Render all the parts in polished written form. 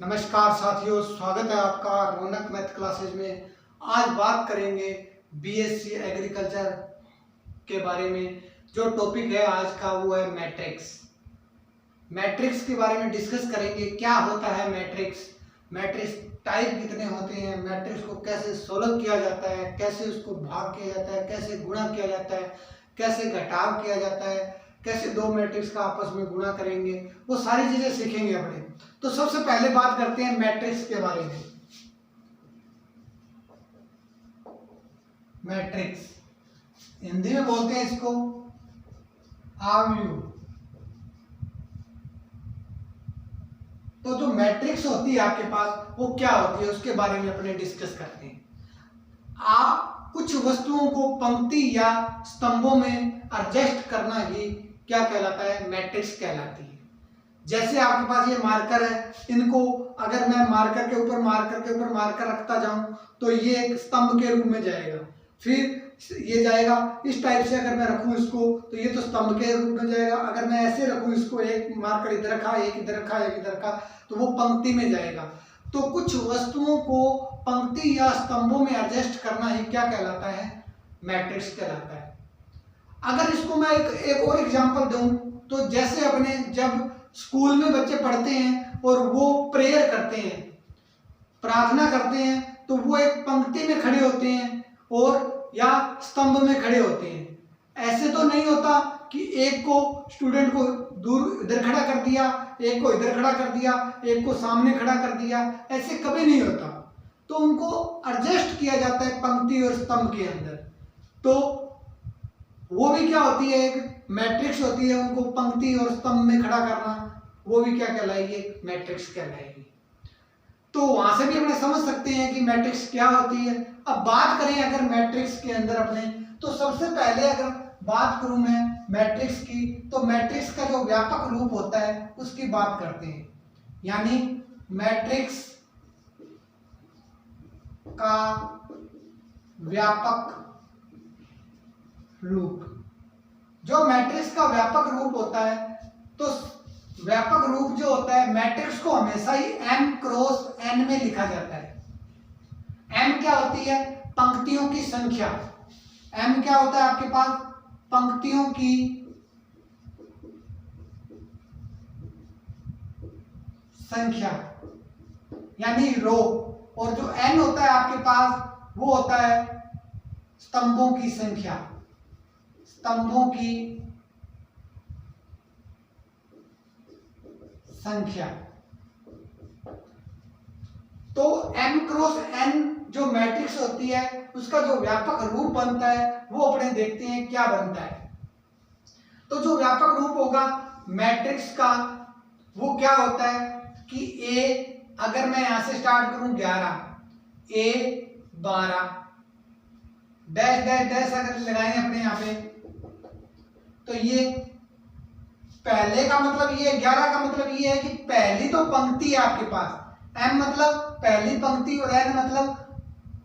नमस्कार साथियों, स्वागत है आपका रौनक मैथ क्लासेज में। आज बात करेंगे बीएससी एग्रीकल्चर के बारे में। जो टॉपिक है आज का वो है मैट्रिक्स। मैट्रिक्स के बारे में डिस्कस करेंगे। क्या होता है मैट्रिक्स, मैट्रिक्स टाइप कितने होते हैं, मैट्रिक्स को कैसे सोल्व किया जाता है, कैसे उसको भाग किया जाता है, कैसे गुणा किया जाता है, कैसे घटाव किया जाता है, कैसे दो मैट्रिक्स का आपस में गुणा करेंगे, वो सारी चीजें सीखेंगे अपने। तो सबसे पहले बात करते हैं मैट्रिक्स के बारे में। मैट्रिक्स हिंदी में बोलते हैं इसको आव्यूह। तो जो मैट्रिक्स होती है आपके पास वो क्या होती है उसके बारे में अपने डिस्कस करते हैं। आप कुछ वस्तुओं को पंक्ति या स्तंभों में एडजस्ट करना ही क्या कहलाता है, मैट्रिक्स कहलाती है। जैसे आपके पास ये मार्कर है, इनको अगर मैं मार्कर के ऊपर मार्कर रखता जाऊं तो ये एक स्तंभ के रूप में जाएगा। फिर ये जाएगा इस टाइप से, अगर मैं रखूं इसको तो ये तो स्तंभ के रूप में जाएगा। अगर मैं ऐसे रखूं इसको, एक मार्कर इधर रखा, एक इधर रखा, एक इधर रखा, तो वो पंक्ति में जाएगा। तो कुछ वस्तुओं को पंक्ति या स्तंभों में एडजस्ट करना ही क्या कहलाता है, मैट्रिक्स कहलाता है। अगर इसको मैं एक और एग्जांपल दूं तो जैसे अपने जब स्कूल में बच्चे पढ़ते हैं और वो प्रेयर करते हैं, प्रार्थना करते हैं, तो वो एक पंक्ति में खड़े होते हैं और या स्तंभ में खड़े होते हैं। ऐसे तो नहीं होता कि एक को स्टूडेंट को दूर इधर खड़ा कर दिया, एक को इधर खड़ा कर दिया, एक को सामने खड़ा कर दिया, ऐसे कभी नहीं होता। तो उनको एडजस्ट किया जाता है पंक्ति और स्तंभ के अंदर। तो वो भी क्या होती है, एक मैट्रिक्स होती है। उनको पंक्ति और स्तंभ में खड़ा करना, वो भी क्या कहलाएगी, मैट्रिक्स कहलाएगी। तो वहां से भी अपने समझ सकते हैं कि मैट्रिक्स क्या होती है। अब बात करें अगर मैट्रिक्स के अंदर अपने, तो सबसे पहले अगर बात करूं मैं मैट्रिक्स की, तो मैट्रिक्स का जो व्यापक रूप होता है उसकी बात करते हैं। यानी मैट्रिक्स का व्यापक रूप, जो मैट्रिक्स का व्यापक रूप होता है, तो व्यापक रूप जो होता है मैट्रिक्स को हमेशा ही m क्रॉस n में लिखा जाता है। m क्या होती है, पंक्तियों की संख्या। m क्या होता है आपके पास, पंक्तियों की संख्या यानी रो। और जो n होता है आपके पास वो होता है स्तंभों की संख्या, स्तंभों की संख्या। तो m क्रॉस n जो मैट्रिक्स होती है उसका जो व्यापक रूप बनता है वो अपने देखते हैं क्या बनता है। तो जो व्यापक रूप होगा मैट्रिक्स का वो क्या होता है कि a, अगर मैं यहां से स्टार्ट करूं 11, a 12, डैश डैश डैश अगर लगाएं अपने यहां पे, तो ये पहले का मतलब ये, 11 का मतलब ये है कि पहली तो पंक्ति है आपके पास। m मतलब पहली पंक्ति और n मतलब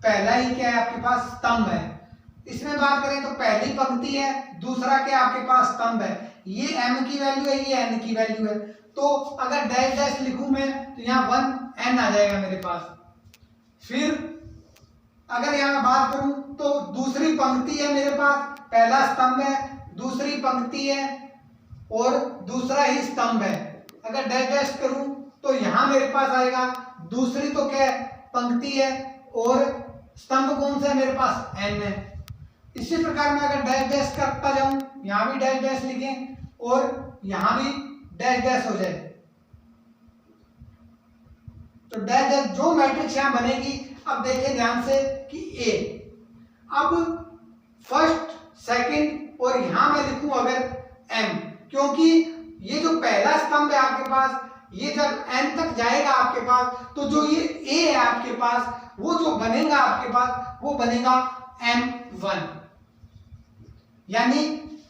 पहला ही क्या है आपके पास, स्तंभ है। इसमें बात करें तो पहली पंक्ति है, दूसरा क्या आपके पास स्तंभ है। ये m की वैल्यू है, ये n की वैल्यू है। तो अगर डैश डैश लिखूं मैं तो यहाँ 1n आ जाएगा मेरे पास। फिर अगर यहाँ मैं बात करूं तो दूसरी पंक्ति है मेरे पास, पहला स्तंभ है, दूसरी पंक्ति है और दूसरा ही स्तंभ है। अगर डैश डैश करूं तो यहां मेरे पास आएगा, दूसरी तो क्या है, पंक्ति है और स्तंभ कौन सा है मेरे पास, n है। इसी प्रकार मैं अगर डैश डैश करता जाऊं, यहां भी डैश डैश लिखें और यहां भी डैश डैश हो जाए, तो डैश डैश जो मैट्रिक्स यहां बनेगी। अब देखिए ध्यान से कि a, अब फर्स्ट सेकंड और यहां मैं लिखूं अगर m, क्योंकि ये जो पहला स्तंभ है आपके पास, ये जब n तक जाएगा आपके पास, तो जो ये a है आपके पास, वो जो बनेगा आपके पास वो बनेगा m1। यानी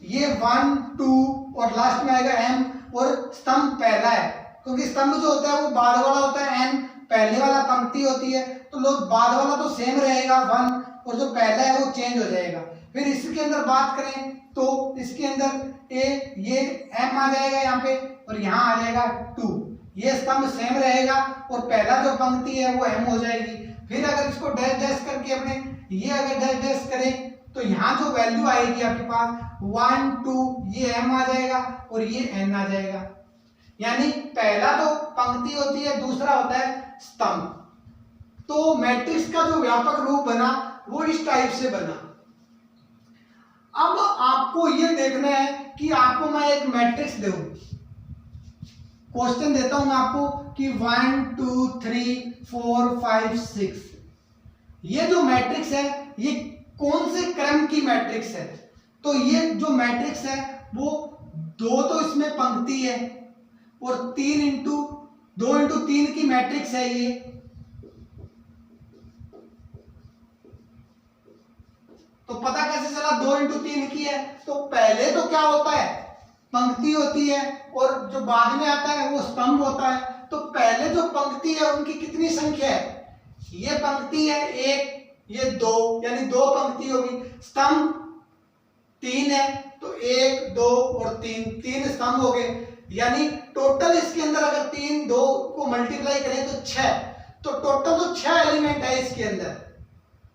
ये 1 2 और लास्ट में आएगा m, और स्तंभ पहला है, क्योंकि स्तंभ जो होता है वो बाद वाला होता है, n पहले वाला पंक्ति होती है, तो लोग बाद वाला तो सेम रहेगा 1, और जो पहला है वो चेंज हो जाएगा। फिर इसके अंदर बात करें तो इसके अंदर ये m आ जाएगा यहाँ पे और यहाँ आ जाएगा 2। ये स्तंभ सेम रहेगा और पहला जो पंक्ति है वो m हो जाएगी। फिर अगर इसको डैश डैश करके अपने ये अगर डैश डैश करें तो यहाँ जो वैल्यू आएगी आपके पास 1 2 ये m आ जाएगा और ये n आ जाएगा। यानी पहला तो पंक्ति होती है, दूसरा होता है स्तंभ। तो मैट्रिक्स का जो व्यापक रूप बना वो इस टाइप से बना। अब आपको ये देखना है कि आपको मैं एक मैट्रिक्स दूं, क्वेश्चन देता हूं मैं आपको कि 1 2 3 4 5 6 ये जो मैट्रिक्स है ये कौन से क्रम की मैट्रिक्स है। तो ये जो मैट्रिक्स है वो 2 तो इसमें पंक्ति है और 3 इंटू 2 इंटू 3 की मैट्रिक्स है ये। तो पता कैसे चला 2 इंटू 3 की है। तो पहले तो क्या होता है, पंक्ति होती है और जो बाद में आता है वो स्तंभ होता है। तो पहले जो पंक्ति है उनकी कितनी संख्या है, ये पंक्ति है 1 ये 2 यानी 2 पंक्ति होगी। स्तंभ 3 है तो 1 2 और 3 स्तंभ हो गए। यानी टोटल इसके अंदर अगर 3 2 को मल्टीप्लाई करें तो 6, तो टोटल तो 6 एलिमेंट है इसके अंदर।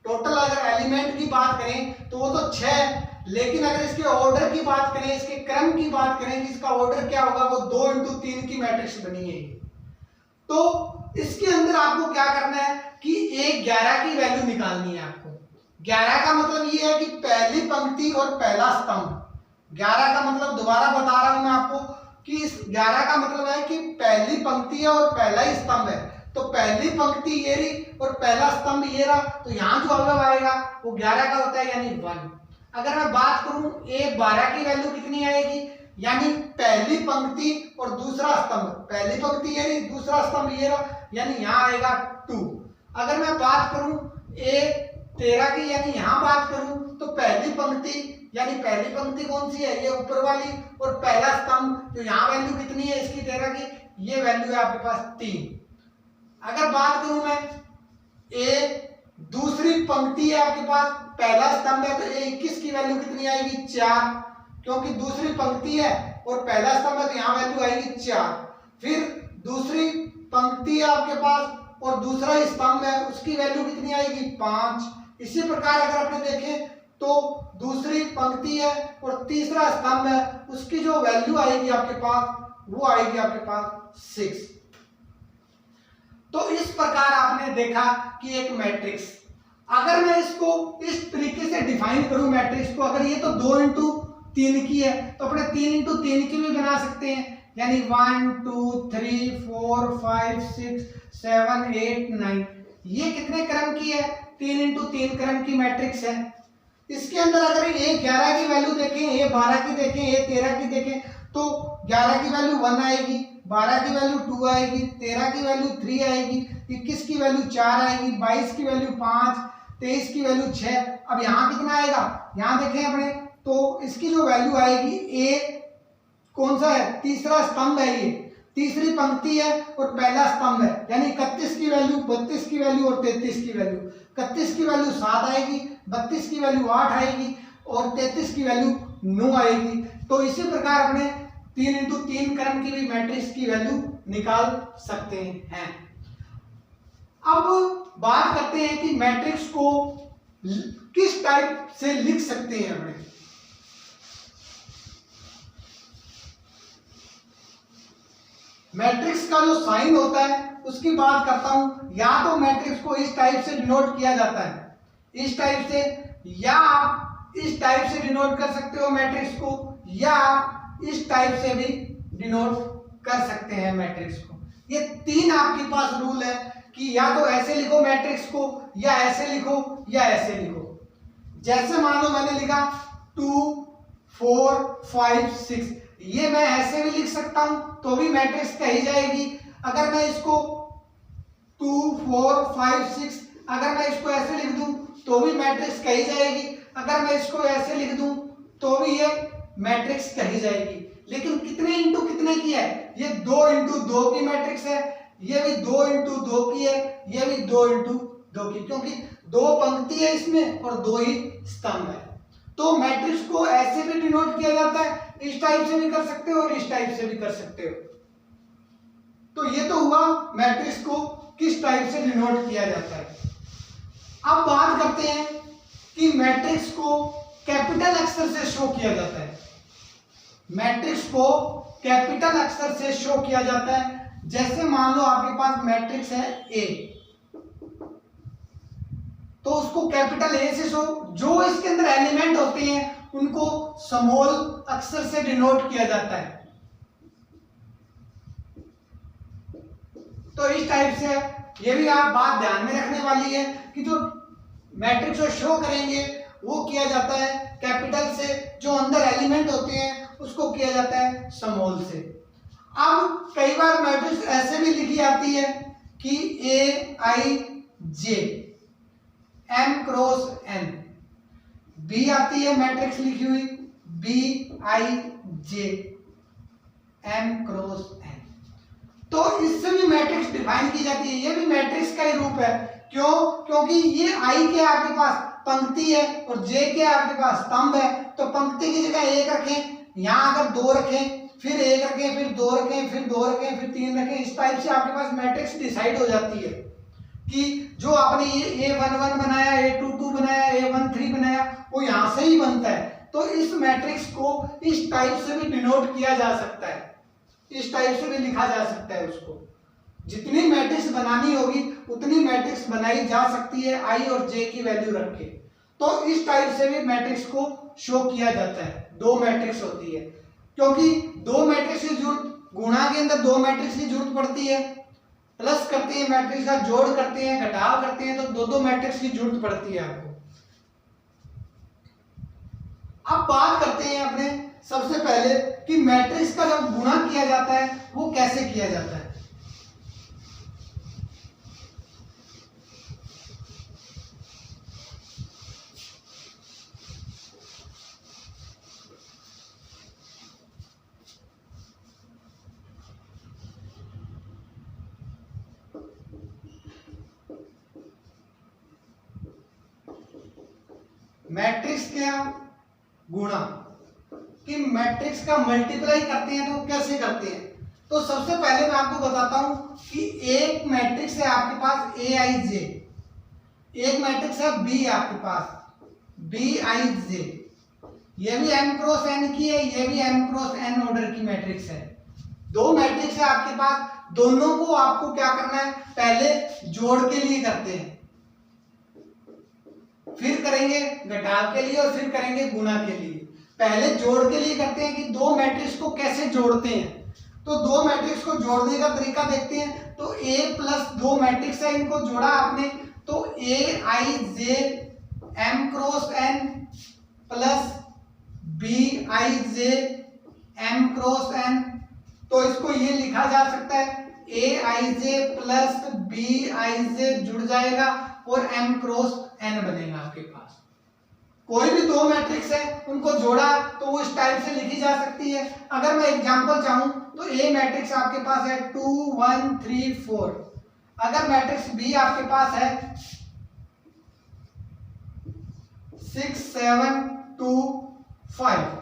टोटल अगर एलिमेंट की बात करें तो वो तो 6 है, लेकिन अगर इसके ऑर्डर की बात करें, इसके क्रम की बात करें कि इसका ऑर्डर क्या होगा, वो 2 इंटू 3 की मैट्रिक्स बनी है। तो इसके अंदर आपको क्या करना है कि एक 11 की वैल्यू निकालनी है आपको। 11 का मतलब ये है कि पहली पंक्ति और पहला स्तंभ। 11 का मतलब दोबारा बता रहा हूं मैं आपको कि इस 11 का मतलब है कि पहली पंक्ति है और पहला ही स्तंभ है। तो पहली पंक्ति ये रही और पहला स्तंभ ये रहा, तो यहाँ जो अवयव आएगा वो 11 का होता है यानी 1। अगर मैं बात करूं a 12 की वैल्यू कितनी आएगी, यानी पहली पंक्ति और दूसरा स्तंभ, पहली पंक्ति ये रही दूसरा स्तंभ ये रहा, यानी यहाँ आएगा 2। अगर मैं बात करूं a 13 की, यानी यहाँ बात करूं तो पहली पंक्ति यानी पहली पंक्ति कौन सी है, ये ऊपर वाली, और पहला स्तंभ तो यहाँ वैल्यू कितनी है इसकी 13 की, ये वैल्यू है आपके पास 3। अगर बात करूं मैं a दूसरी पंक्ति है आपके पास, पहला स्तंभ है तो a 21 की वैल्यू कितनी आएगी 4, क्योंकि दूसरी पंक्ति है और पहला स्तंभ है तो यहाँ वैल्यू आएगी 4। फिर दूसरी पंक्ति है आपके पास और दूसरा स्तंभ है, उसकी वैल्यू कितनी आएगी 5। इसी प्रकार अगर आपने देखें तो दूसरी पंक्ति है और तीसरा स्तंभ है, उसकी जो वैल्यू आएगी आपके पास वो आएगी आपके पास 6। तो इस प्रकार आपने देखा कि एक मैट्रिक्स, अगर मैं इसको इस तरीके से डिफाइन करूं मैट्रिक्स को, अगर ये तो 2 इंटू 3 की है तो अपने 3 इंटू 3 की भी बना सकते हैं, यानी 1 2 3 4 5 6 7 8 9 ये कितने क्रम की है, 3 इंटू 3 क्रम की मैट्रिक्स है। इसके अंदर अगर a 11 की वैल्यू देखें, a 12 की देखें, a 13 की देखें तो 11 की वैल्यू 1 आएगी, 12 की वैल्यू 2 आएगी, 13 की वैल्यू 3 आएगी, 21 की वैल्यू 4 आएगी, 22 की वैल्यू 5, 23 की वैल्यू 6। अब यहाँ कितना आएगा, यहाँ देखें अपने तो इसकी जो वैल्यू आएगी a कौन सा है, तीसरा स्तंभ है, ये तीसरी पंक्ति है और पहला स्तंभ है, यानी 31 की वैल्यू, 32 की वैल्यू और 33 की वैल्यू। 31 की वैल्यू 7 आएगी, 32 की वैल्यू 8 आएगी और 33 की वैल्यू 9 आएगी। तो इसी प्रकार अपने 3 इंटू 3 क्रम की भी मैट्रिक्स की वैल्यू निकाल सकते हैं। अब बात करते हैं कि मैट्रिक्स को किस टाइप से लिख सकते हैं अपने। मैट्रिक्स का जो साइन होता है उसकी बात करता हूं। या तो मैट्रिक्स को इस टाइप से डिनोट किया जाता है, इस टाइप से, या आप इस टाइप से डिनोट कर सकते हो मैट्रिक्स को, या आप इस टाइप से भी डिनोट कर सकते हैं मैट्रिक्स को। ये 3 आपके पास रूल है कि या तो ऐसे लिखो मैट्रिक्स को, या ऐसे लिखो, या ऐसे लिखो। जैसे मान लो मैंने लिखा 2 4 5 6, ये मैं ऐसे भी लिख सकता हूं तो भी मैट्रिक्स कही जाएगी। अगर मैं इसको 2 4 5 6 अगर मैं इसको ऐसे लिख दूं तो भी मैट्रिक्स कही जाएगी। अगर मैं इसको ऐसे लिख दूं तो भी ये मैट्रिक्स कही जाएगी। लेकिन कितने इंटू कितने की है, ये 2 इंटू 2 की मैट्रिक्स है, ये भी 2 इंटू 2 की है, ये भी 2 इंटू 2 की, क्योंकि 2 पंक्ति है इसमें और 2 ही स्तंभ है। तो मैट्रिक्स को ऐसे भी डिनोट किया जाता है, इस टाइप से भी कर सकते हो और इस टाइप से भी कर सकते हो। तो ये तो हुआ मैट्रिक्स को किस टाइप से डिनोट किया जाता है। अब बात करते हैं कि मैट्रिक्स को कैपिटल अक्षर से शो किया जाता है। मैट्रिक्स को कैपिटल अक्षर से शो किया जाता है। जैसे मान लो आपके पास मैट्रिक्स है ए, तो उसको कैपिटल ए से शो, जो इसके अंदर एलिमेंट होते हैं उनको स्मॉल अक्षर से डिनोट किया जाता है। तो इस टाइप से ये भी आप बात ध्यान में रखने वाली है कि जो मैट्रिक्स को शो करेंगे वो किया जाता है कैपिटल से, जो अंदर एलिमेंट होते हैं उसको किया जाता है स्मॉल से। अब कई बार मैट्रिक्स ऐसे भी लिखी जाती है कि A I J M cross N, B आती है मैट्रिक्स लिखी हुई B I J M cross N, तो इससे भी मैट्रिक्स डिफाइन की जाती है। ये भी मैट्रिक्स का ही रूप है। क्यों? क्योंकि ये आई के आपके पास पंक्ति है और जे के आपके पास स्तंभ है, तो पंक्ति की जगह एक रखें, यहाँ अगर दो रखें, फिर एक रखें, फिर दो रखें, फिर दो रखें, फिर तीन रखें, इस टाइप से आपके पास मैट्रिक्स डिसाइड हो जाती है कि जो आपने ये A11 बनाया, A22 बनाया, A13 बनाया, वो यहाँ से ही बनता है। तो इस मैट्रिक्स को इस टाइप से भी डिनोट किया जा सकता है, इस टाइप से भी लिखा जा सकता है उसको। जितनी मैट्रिक्स बनानी होगी उतनी मैट्रिक्स बनाई जा सकती है आई और जे की वैल्यू रख के। तो इस टाइप से भी मैट्रिक्स को शो किया जाता है। दो मैट्रिक्स होती है, क्योंकि दो मैट्रिक्स की जरूरत, गुणा के अंदर दो मैट्रिक्स की जरूरत पड़ती है, प्लस करते हैं मैट्रिक्स का, जोड़ करते हैं, घटाव करते हैं, तो दो दो मैट्रिक्स की जरूरत पड़ती है आपको। अब बात करते हैं अपने सबसे पहले कि मैट्रिक्स का जब गुणा किया जाता है वो कैसे किया जाता है। मैट्रिक्स क्या गुणा, कि मैट्रिक्स का मल्टीप्लाई करते हैं तो कैसे करते हैं। तो सबसे पहले मैं आपको बताता हूं कि एक मैट्रिक्स है आपके पास ए आई जे, एक मैट्रिक्स है बी आपके पास बी आई जे, ये भी एम क्रॉस एन की है, ये भी एम क्रॉस एन ऑर्डर की मैट्रिक्स है। दो मैट्रिक्स है आपके पास, दोनों को आपको क्या करना है, पहले जोड़ के लिए करते हैं, फिर करेंगे घटाव के लिए और फिर करेंगे गुणा के लिए। पहले जोड़ के लिए करते हैं कि दो मैट्रिक्स को कैसे जोड़ते हैं। तो दो मैट्रिक्स को जोड़ने का तरीका देखते हैं। तो a प्लस दो मैट्रिक्स है, इनको जोड़ा आपने, तो A I J M cross N plus B I J M cross N, तो इसको ये लिखा जा सकता है ए I J plus B I जे जुड़ जाएगा और एम क्रॉस एन बनेगा आपके पास। कोई भी दो मैट्रिक्स है उनको जोड़ा तो वो इस टाइप से लिखी जा सकती है। अगर मैं एग्जांपल चाहूं तो ए मैट्रिक्स आपके पास है 2 1 3 4, अगर मैट्रिक्स बी आपके पास है 6 7 2 5,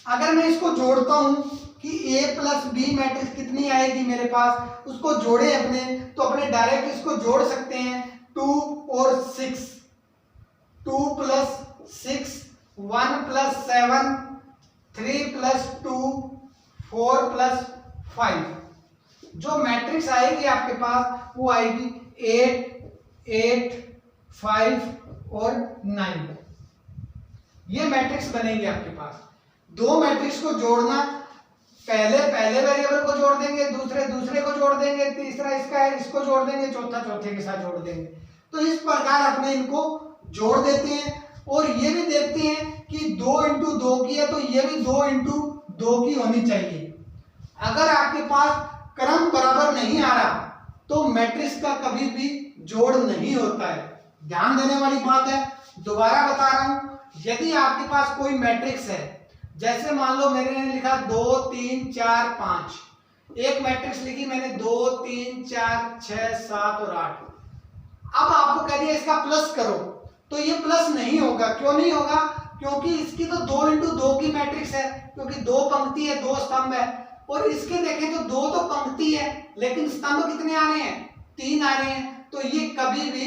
अगर मैं इसको जोड़ता हूं कि a प्लस बी मैट्रिक्स कितनी आएगी मेरे पास, उसको जोड़े अपने, तो अपने डायरेक्ट इसको जोड़ सकते हैं 2 और 6, 2 प्लस 6 1 प्लस 7 3 प्लस 2 4 प्लस 5, जो मैट्रिक्स आएगी आपके पास वो आएगी 8 8 5 और 9, ये मैट्रिक्स बनेगी आपके पास। दो मैट्रिक्स को जोड़ना, पहले वेरिएबल को जोड़ देंगे, दूसरे को जोड़ देंगे, तीसरा इसका है इसको जोड़ देंगे, चौथा चौथे के साथ जोड़ देंगे। तो इस प्रकार अपने इनको जोड़ देते हैं और ये भी देखते हैं कि 2 इंटू 2 की है तो ये भी 2 इंटू 2 की होनी चाहिए। अगर आपके पास क्रम बराबर नहीं आ रहा तो मैट्रिक्स का कभी भी जोड़ नहीं होता है। ध्यान देने वाली बात है, दोबारा बता रहा हूं, यदि आपके पास कोई मैट्रिक्स है, जैसे मान लो मैंने लिखा 2 3 4 5, एक मैट्रिक्स लिखी मैंने 2 3 4 6 7 और 8, अब आपको कह दिया इसका प्लस करो, तो ये प्लस नहीं होगा। क्यों नहीं होगा? क्योंकि इसकी तो 2 इंटू 2 की मैट्रिक्स है, क्योंकि दो पंक्ति है, दो स्तंभ है और इसके देखें तो 2 तो पंक्ति है लेकिन स्तंभ कितने आ रहे हैं, 3 आ रहे हैं, तो ये कभी भी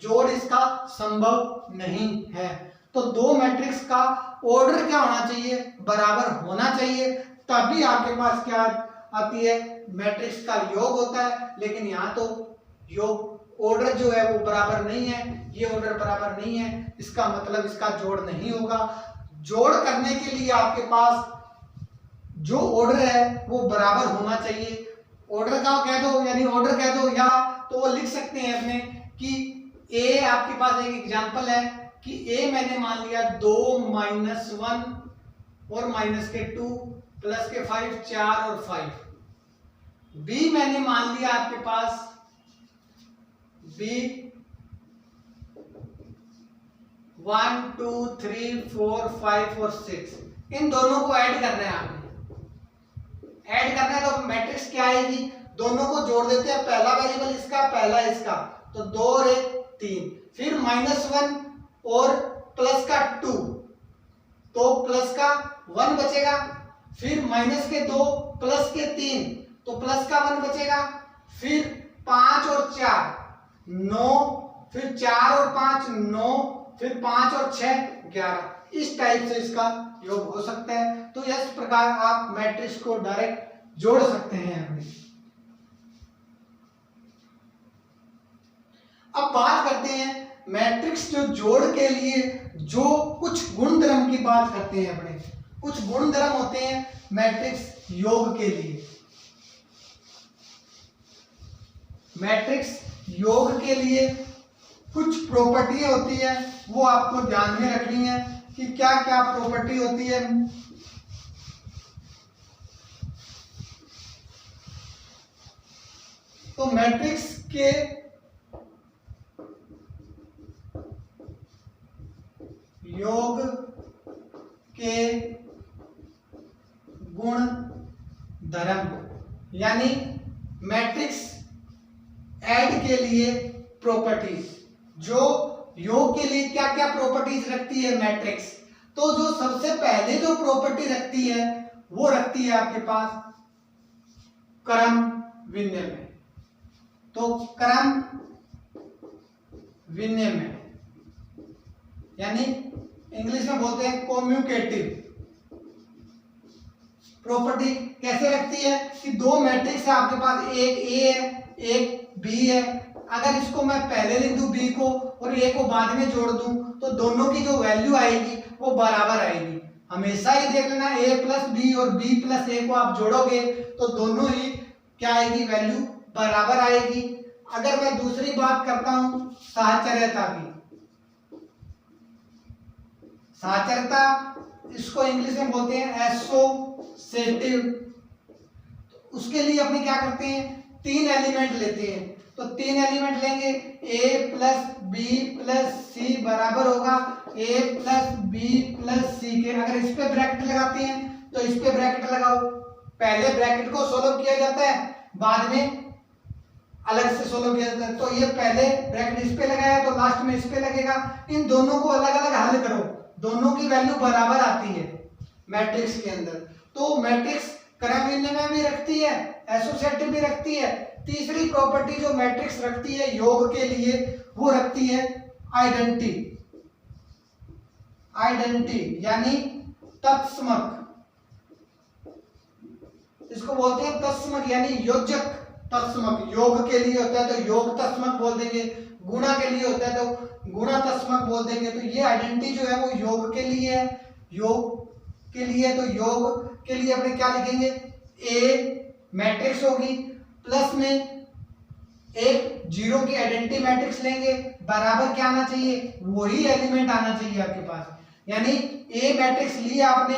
जोड़ इसका संभव नहीं है। तो दो मैट्रिक्स का ऑर्डर क्या होना चाहिए, बराबर होना चाहिए, तभी आपके पास क्या आती है, मैट्रिक्स का योग होता है। लेकिन यहाँ तो योग ऑर्डर जो है वो बराबर नहीं है, ये ऑर्डर बराबर नहीं है, इसका मतलब इसका जोड़ नहीं होगा। जोड़ करने के लिए आपके पास जो ऑर्डर है वो बराबर होना चाहिए। ऑर्डर का कह दो, यानी ऑर्डर कह दो, या तो वो लिख सकते हैं अपने कि ए, आपके पास एक एग्जांपल है कि ए मैंने मान लिया 2 - 1 और -2 +5 4 और 5। बी मैंने मान लिया आपके पास बी 1 2 3 4 5 और 6। इन दोनों को ऐड करना है, आपने ऐड करना है तो मैट्रिक्स क्या आएगी, दोनों को जोड़ देते हैं, पहला वेरिएबल इसका, पहला इसका, तो 2 और 1 3, फिर -1 और +2, तो +1 बचेगा, फिर -2 +3, तो +1 बचेगा, फिर 5 और 4 9, फिर 4 और 5 9, फिर 5 और 6 11। इस टाइप से इसका योग हो सकता है। तो इस प्रकार आप मैट्रिक्स को डायरेक्ट जोड़ सकते हैं अपने। अब बात करते हैं मैट्रिक्स जो जोड़ के लिए जो कुछ गुणधर्म की बात करते हैं अपने, कुछ गुणधर्म होते हैं मैट्रिक्स योग के लिए। मैट्रिक्स योग के लिए कुछ प्रॉपर्टी होती है, वो आपको ध्यान में रखनी है कि क्या क्या प्रॉपर्टी होती है। तो मैट्रिक्स के योग के गुण धर्म, यानी मैट्रिक्स ऐड के लिए प्रॉपर्टीज, जो योग के लिए क्या क्या प्रॉपर्टीज रखती है मैट्रिक्स। तो जो सबसे पहले जो प्रॉपर्टी रखती है वो रखती है आपके पास क्रम विनिमय। तो क्रम विनिमय यानी इंग्लिश में बोलते हैं कम्यूटेटिव प्रॉपर्टी। कैसे रखती है कि दो मैट्रिक्स है आपके पास, एक ए है एक बी है, अगर इसको मैं पहले लिख दूं बी को और ए को बाद में जोड़ दूं तो दोनों की जो वैल्यू आएगी वो बराबर आएगी। हमेशा ही देख लेना a + b और b + a को आप जोड़ोगे तो दोनों ही क्या आएगी, वैल्यू बराबर आएगी। अगर मैं दूसरी बात करता हूं साहचर्यता की, साहचर्यता इसको इंग्लिश में बोलते हैं एसोसिएटिव। उसके लिए अपने क्या करते हैं, 3 एलिमेंट लेते हैं। तो 3 एलिमेंट लेंगे, a + b + c बराबर होगा a + b + c के। अगर इस पे ब्रैकेट लगाते हैं तो इस पे ब्रैकेट लगाओ, पहले ब्रैकेट को सोल्व किया जाता है बाद में अलग से सोल्व किया जाता है। तो ये पहले ब्रैकेट इस पे लगाया तो लास्ट में इस पे लगेगा। इन दोनों को अलग अलग हल करो, दोनों की वैल्यू बराबर आती है मैट्रिक्स के अंदर। तो मैट्रिक्स क्रम विनिमय भी रखती है, एसोसिएटिव भी रखती है। तीसरी प्रॉपर्टी जो मैट्रिक्स रखती है योग के लिए वो रखती है आइडेंटिटी। आइडेंटिटी यानी तत्समक, इसको बोलते हैं तत्समक यानी योजक तत्समक। योग के लिए होता है तो योग तत्समक बोल देंगे, गुणा के लिए होता है तो गुणा तत्समक बोल देंगे। तो ये आइडेंटिटी जो है वो योग के लिए है, योग के लिए। तो योग के लिए अपने क्या लिखेंगे, ए मैट्रिक्स होगी, प्लस में एक जीरो की आइडेंटिटी मैट्रिक्स लेंगे, बराबर क्या आना चाहिए, वही एलिमेंट आना चाहिए आपके पास। यानी ए मैट्रिक्स ली आपने,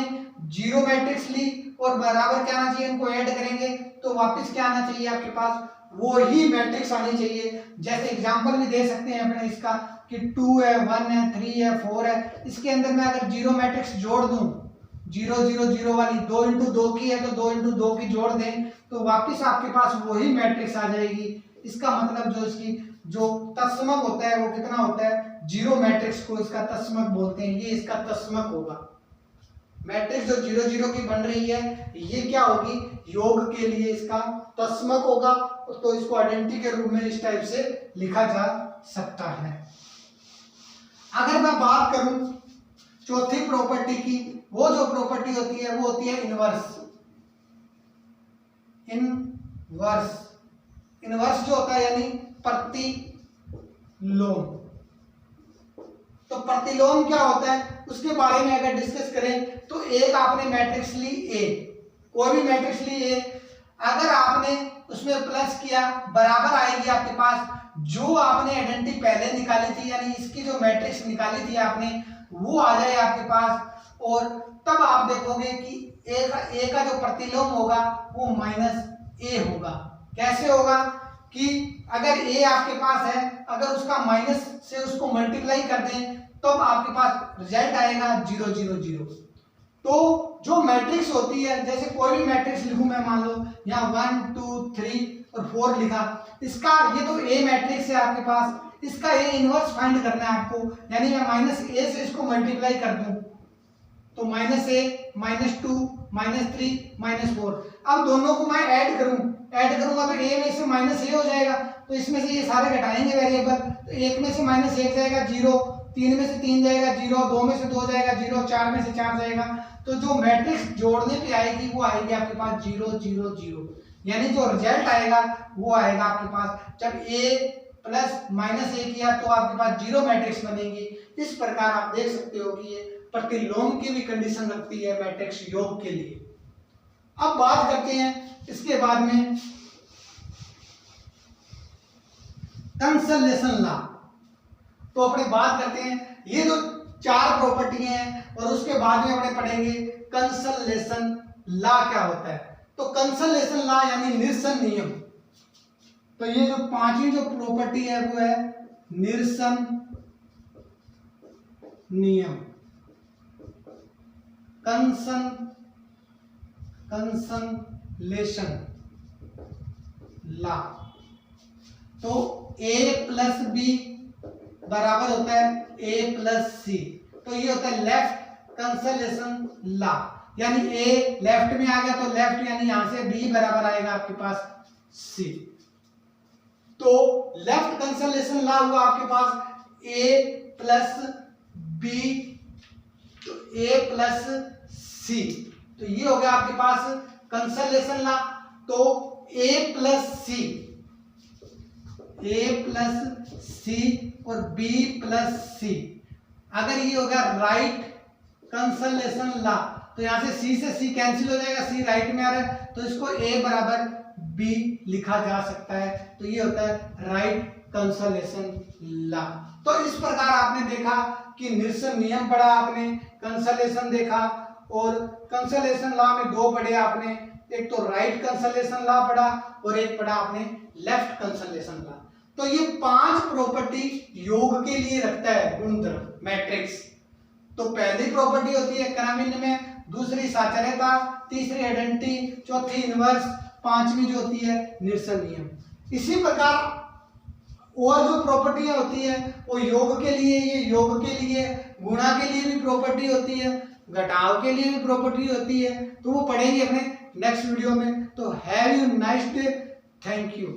जीरो मैट्रिक्स ली और बराबर क्या आना चाहिए, इनको ऐड करेंगे तो वापस क्या आना चाहिए आपके पास, वो ही मैट्रिक्स आनी चाहिए। जैसे एग्जांपल भी दे सकते हैं अपने इसका कि 2 है 1 है 3 है 4 है, इसके अंदर मैं अगर जीरो मैट्रिक्स जोड़ दूं, 0 0 0 वाली 2 × 2 की है तो 2 × 2 की जोड़ दें तो वापस आपके पास वही मैट्रिक्स आ जाएगी। इसका मतलब जो इसकी जो तत्समक होता है वो कितना होता है, जीरो मैट्रिक्स को इसका तत्समक बोलते हैं, ये इसका तत्समक होगा। मैट्रिक्स जो 0 0 की बन रही है ये क्या होगी, योग के लिए इसका तस्मक होगा, तो इसको आइडेंटिटी के रूप में इस टाइप से लिखा जा सकता है। अगर मैं बात करूं चौथी प्रॉपर्टी की, वो जो प्रॉपर्टी होती है वो होती है इनवर्स। इनवर्स जो होता है यानी प्रतिलोम। तो प्रतिलोम क्या होता है उसके बारे में अगर डिस्कस करें तो एक आपने मैट्रिक्स ली ए, कोई भी मैट्रिक्स ली ए, अगर आपने उसमें प्लस किया बराबर आएगी आपके पास जो आपने आइडेंटिटी पहले निकाली थी, यानी इसकी जो मैट्रिक्स निकाली थी आपने वो आ जाए आपके पास, और तब आप देखोगे कि ए का जो प्रतिलोम होगा वो माइनस ए होगा। कैसे होगा कि अगर ए आपके पास है, अगर उसका माइनस से उसको मल्टीप्लाई कर दें तब तो आपके पास रिजल्ट आएगा 0 0 0। तो जो मैट्रिक्स होती है, जैसे कोई भी मैट्रिक्स लिखूं मैं, मान लो यहाँ 1 2 3 और 4 लिखा, इसका ये तो ए मैट्रिक्स है आपके पास, इसका ए इनवर्स फाइंड करना है आपको, यानी मैं माइनस ए से इसको मल्टीप्लाई कर दूं तो माइनस ए -2 -3 -4। अब दोनों को मैं ऐड करूंगा तो ए में से माइनस ए हो जाएगा, तो इसमें से ये सारे घटाएंगे वेरिएबल, तो एक में से -1 जाएगा 0, 3 में से 3 जाएगा 0, 2 में से 2 जाएगा 0, 4 में से 4 जाएगा। तो जो मैट्रिक्स जोड़ने पे आएगी वो आएगी आपके पास 0 0 0, यानी जो रिजल्ट आएगा वो आएगा आपके पास जब ए प्लस माइनस ए किया तो आपके पास 0 मैट्रिक्स बनेगी। इस प्रकार आप देख सकते हो कि ये प्रतिलोम की भी कंडीशन रखती है मैट्रिक्स योग के लिए। अब बात करते हैं इसके बाद में कंसोलेशन लॉ। तो अपने बात करते हैं ये जो 4 प्रॉपर्टी हैं और उसके बाद में अपने पढ़ेंगे कंसोलेशन लॉ क्या होता है। तो कंसोलेशन लॉ यानी निरसन नियम। तो ये जो 5वीं जो प्रॉपर्टी है वो है निरसन नियम, कंसोलेशन लॉ। तो a प्लस बी बराबर होता है a प्लस सी, तो ये होता है लेफ्ट कंसोलेशन लॉ, यानी a लेफ्ट में आ गया तो लेफ्ट यानी यहां से b बराबर आएगा आपके पास c। तो लेफ्ट कंसोलेशन लॉ हुआ आपके पास a प्लस b तो a प्लस c, तो ये हो गया आपके पास कंसोलेशन लॉ। तो a प्लस सी और b प्लस सी, अगर ये हो गया राइट कंसोलेशन लॉ, तो यहां से c से c कैंसिल हो जाएगा, c राइट में आ रहा है तो इसको a बराबर b लिखा जा सकता है, तो ये होता है राइट कंसोलेशन लॉ। तो इस प्रकार आपने देखा कि निरसन नियम पढ़ा आपने, कंसोलेशन देखा, और कंसोलेशन लॉ में 2 पढ़े आपने, एक तो राइट कंसोलेशन लॉ पढ़ा और एक पढ़ा आपने लेफ्ट कंसोलेशन लॉ। तो ये 5 प्रॉपर्टी योग के लिए रखता है गुणधर्म मैट्रिक्स। तो पहली प्रॉपर्टी होती है क्रमनिर्णय में, दूसरी साचर्यता, तीसरी आइडेंटिटी, चौथी इनवर्स, 5वीं जो होती है निरसन नियम। इसी प्रकार और जो प्रॉपर्टियां होती है वो योग के लिए, ये योग के लिए, गुणा के लिए भी प्रॉपर्टी होती है, घटाव के लिए भी प्रॉपर्टी होती है, तो वो पढ़ेंगे अपने नेक्स्ट वीडियो में। तो have you nice day, thank you.